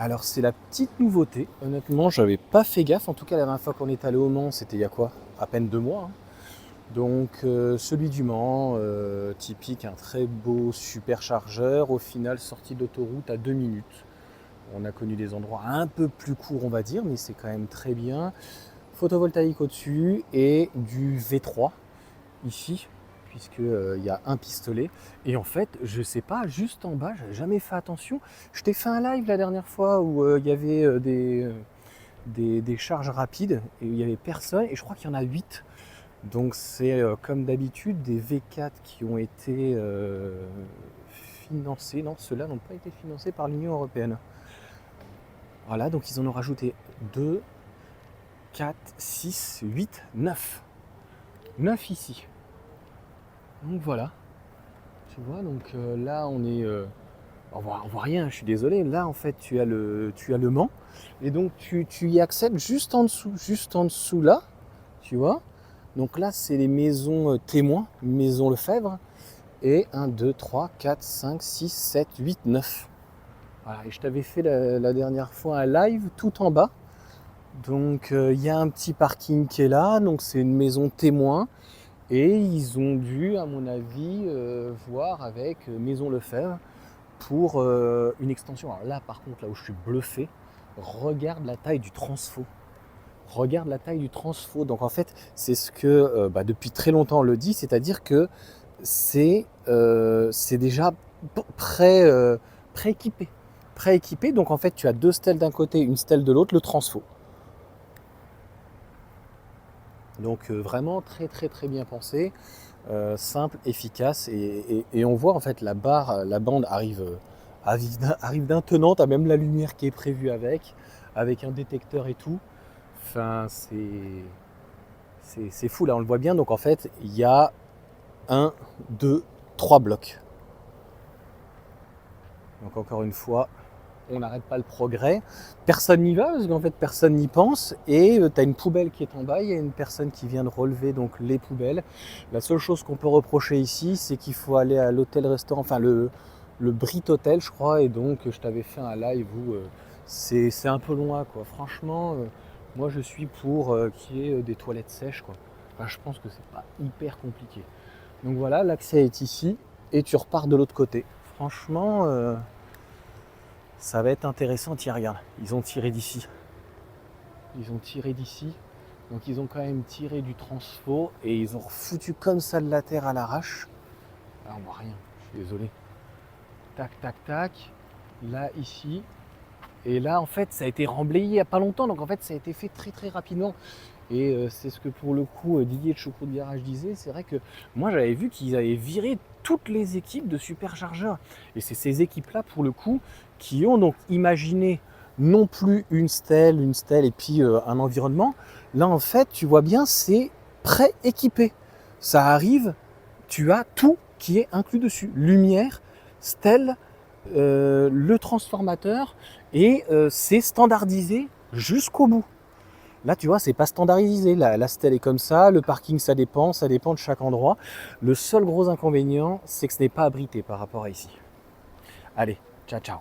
Alors c'est la petite nouveauté, honnêtement j'avais pas fait gaffe, en tout cas la dernière fois qu'on est allé au Mans c'était il y a quoi? À peine 2 mois. Donc celui du Mans, typique, un très beau superchargeur, au final sorti d'autoroute à 2 minutes. On a connu des endroits un peu plus courts on va dire, mais c'est quand même très bien. Photovoltaïque au-dessus et du V3 ici, puisqu'il y a un pistolet. Et en fait, je sais pas, juste en bas, j'avais jamais fait attention. Je t'ai fait un live la dernière fois où il y avait des charges rapides et il y avait personne, et je crois qu'il y en a 8. Donc c'est comme d'habitude des V4 qui ont été financés. Non, ceux-là n'ont pas été financés par l'Union Européenne. Voilà, donc ils en ont rajouté 2, 4, 6, 8, 9. 9 ici. Donc voilà. Tu vois, donc là on est... on voit rien, je suis désolé. Là en fait tu as le Mans. Et donc tu y accèdes juste en dessous là. Tu vois. Donc là c'est les maisons témoins, maison Lefebvre. Et 1, 2, 3, 4, 5, 6, 7, 8, 9. Voilà, et je t'avais fait la dernière fois un live tout en bas. Donc il y a un petit parking qui est là, donc c'est une maison témoin. Et ils ont dû, à mon avis, voir avec Maison Lefebvre pour une extension. Alors là, par contre, là où je suis bluffé, regarde la taille du transfo. Regarde la taille du transfo. Donc en fait, c'est ce que depuis très longtemps on le dit, c'est-à-dire que c'est déjà pré-équipé. Pré-équipé, donc en fait, tu as 2 stèles d'un côté, une stèle de l'autre, le transfo. Donc vraiment très très très bien pensé, simple, efficace, et on voit en fait la bande arrive d'un tenant, t'as même la lumière qui est prévue avec un détecteur et tout. Enfin c'est fou, là on le voit bien. Donc en fait il y a 1, 2, 3 blocs. Donc encore une fois, on n'arrête pas le progrès. Personne n'y va parce qu'en fait personne n'y pense, et tu as une poubelle qui est en bas, il y a une personne qui vient de relever donc les poubelles. La seule chose qu'on peut reprocher ici, c'est qu'il faut aller à l'hôtel-restaurant, enfin le Brit Hotel je crois, et donc je t'avais fait un live où c'est un peu loin quoi. Franchement, moi je suis pour qu'il y ait des toilettes sèches quoi. Enfin, je pense que c'est pas hyper compliqué. Donc voilà, l'accès est ici et tu repars de l'autre côté. Franchement, ça va être intéressant. Tiens, regarde, ils ont tiré d'ici. Ils ont tiré d'ici. Donc ils ont quand même tiré du transfo et ils ont foutu comme ça de la terre à l'arrache. Là on voit rien, je suis désolé. Tac, tac, tac. Là, ici. Et là en fait ça a été remblayé il n'y a pas longtemps. Donc en fait ça a été fait très très rapidement. Et c'est ce que pour le coup Didier de Choucroute Garage disait. C'est vrai que moi j'avais vu qu'ils avaient viré toutes les équipes de superchargeurs. Et c'est ces équipes-là pour le coup qui ont donc imaginé non plus une stèle et puis un environnement. Là en fait tu vois bien, c'est pré-équipé. Ça arrive, tu as tout qui est inclus dessus. Lumière, stèle, le transformateur, et c'est standardisé jusqu'au bout. Là, tu vois, c'est pas standardisé. La stèle est comme ça, le parking, ça dépend de chaque endroit. Le seul gros inconvénient, c'est que ce n'est pas abrité par rapport à ici. Allez, ciao, ciao.